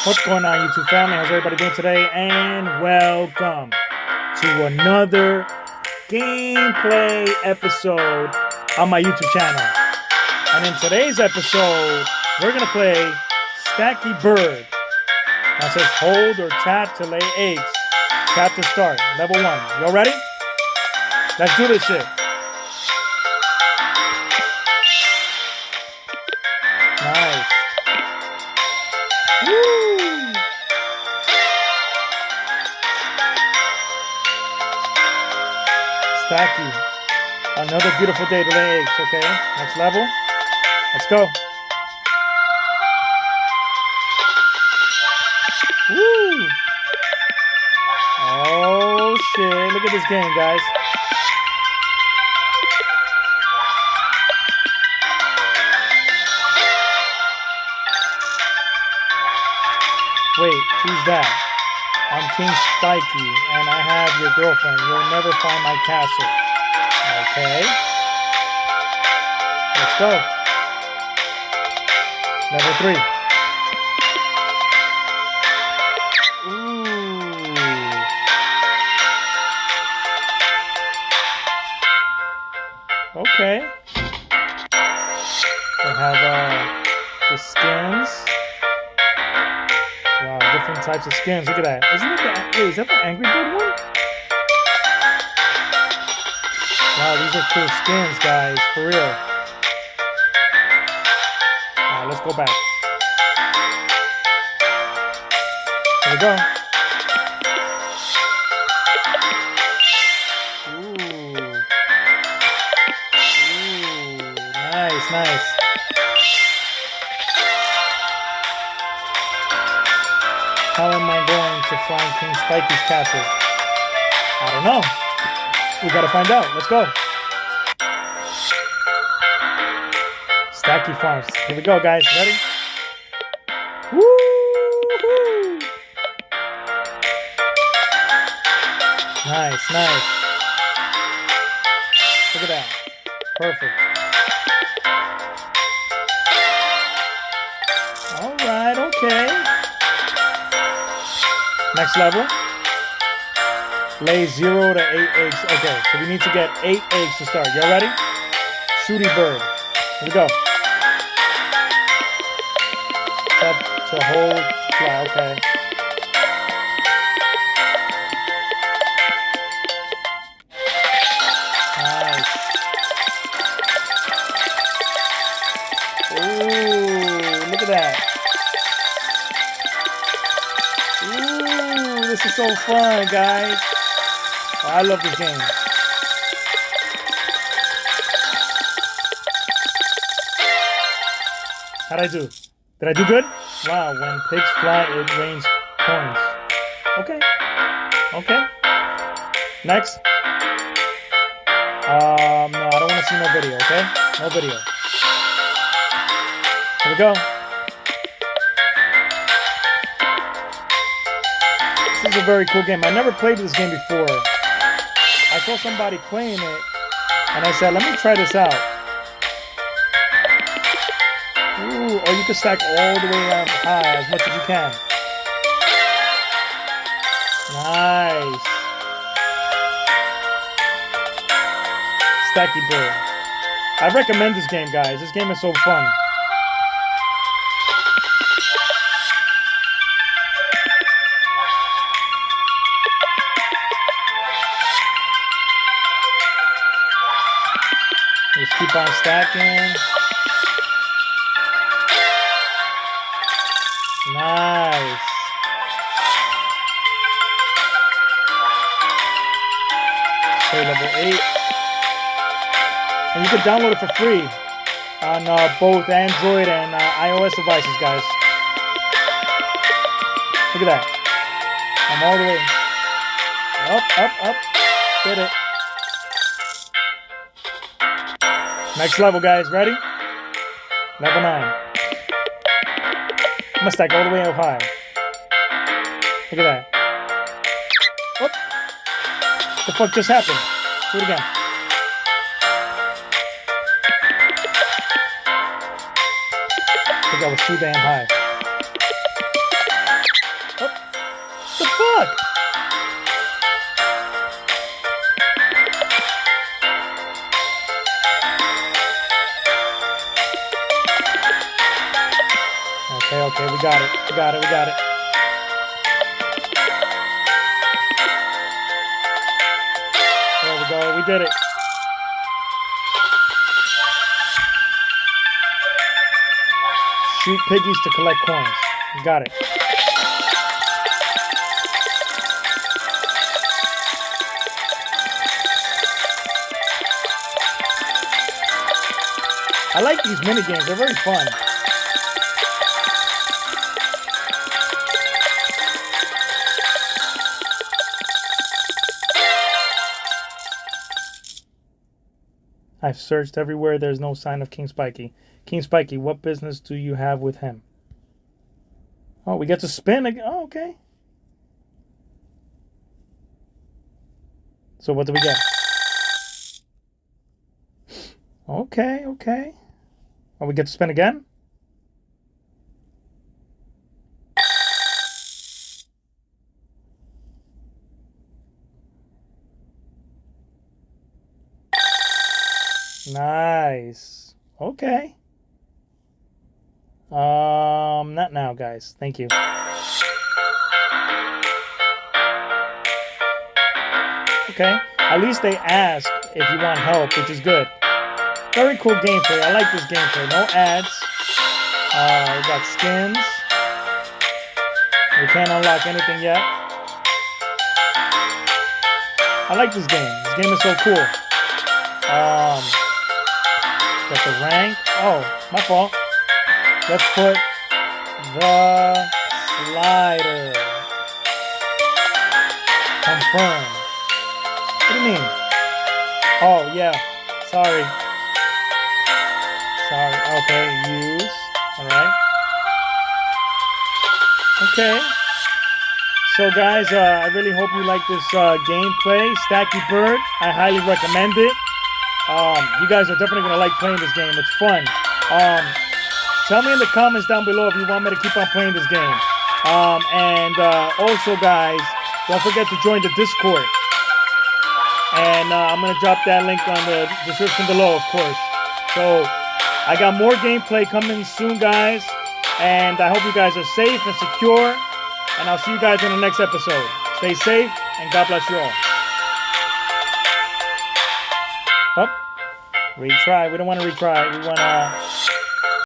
What's going on, YouTube family? How's everybody doing today? And welcome to another gameplay episode on my YouTube channel. And in today's episode, we're going to play Stacky Bird. Now it says hold or tap to lay eggs. Tap to start. Level 1. Y'all ready? Let's do this shit. Nice. Woo! Stacky. Another beautiful day to lay eggs, okay? Next level. Let's go. Woo! Oh shit, look at this game, guys. Wait, who's that? I'm King Stacky, and I have your girlfriend. You'll never find my castle. Okay. Let's go. Level 3. Ooh. Okay. We have the skins. Wow, different types of skins. Look at that. Isn't it wait, is that the Angry Bird one? Wow, these are cool skins, guys. For real. Alright, let's go back. Here we go. Ooh. Ooh. Nice, nice. How am I going to find King Stacky's castle? I don't know. We gotta find out. Let's go. Stacky Farms. Here we go, guys. Ready? Woo! Nice, nice. Look at that. Perfect. Alright, okay. Next level. Lay 0 to 8 eggs. Okay, so we need to get 8 eggs to start. Y'all ready? Shooty Bird. Here we go. Tap to hold, fly. Okay. Nice. Ooh, look at that. Ooh, this is so fun, guys. Oh, I love this game. How'd I do? Did I do good? Wow, when pigs fly, it rains coins. Okay. Okay. Next. No, I don't want to see no video, okay? No video. Here we go. This is a very cool game. I never played this game before. I saw somebody playing it, and I said, let me try this out. Ooh, or you can stack all the way up high as much as you can. Nice. Stacky Bird. I recommend this game, guys. This game is so fun. Just keep on stacking. Nice. Okay, level 8. And you can download it for free on both Android and iOS devices, guys. Look at that. I'm all the way up. Did it. Next level, guys. Ready? Level 9. I'm gonna stack all the way up high. Look at that. What the fuck just happened? Do it again. I think I was too damn high. Okay, we got it. We got it. We got it. There we go. We did it. Shoot piggies to collect coins. We got it. I like these mini games. They're very fun. I've searched everywhere. There's no sign of King Spiky. King Spiky, what business do you have with him? Oh, we get to spin again. Oh, okay. So what do we get? Okay, okay. Oh, we get to spin again? Nice. Okay. Not now, guys. Thank you. Okay. At least they ask if you want help, which is good. Very cool gameplay. I like this gameplay. No ads. We got skins. We can't unlock anything yet. I like this game. This game is so cool. Got the rank. Oh, my fault. Let's put the slider. Confirm. What do you mean? Oh, yeah. Sorry. Okay, use. Alright. Okay. So, guys, I really hope you like this gameplay. Stacky Bird. I highly recommend it. You guys are definitely going to like playing this game. It's fun. Tell me in the comments down below if you want me to keep on playing this game. And also, guys, don't forget to join the Discord. And I'm going to drop that link on the description below, of course. So, I got more gameplay coming soon, guys. And I hope you guys are safe and secure. And I'll see you guys in the next episode. Stay safe, and God bless you all. Up. Retry. We don't want to retry. We want to...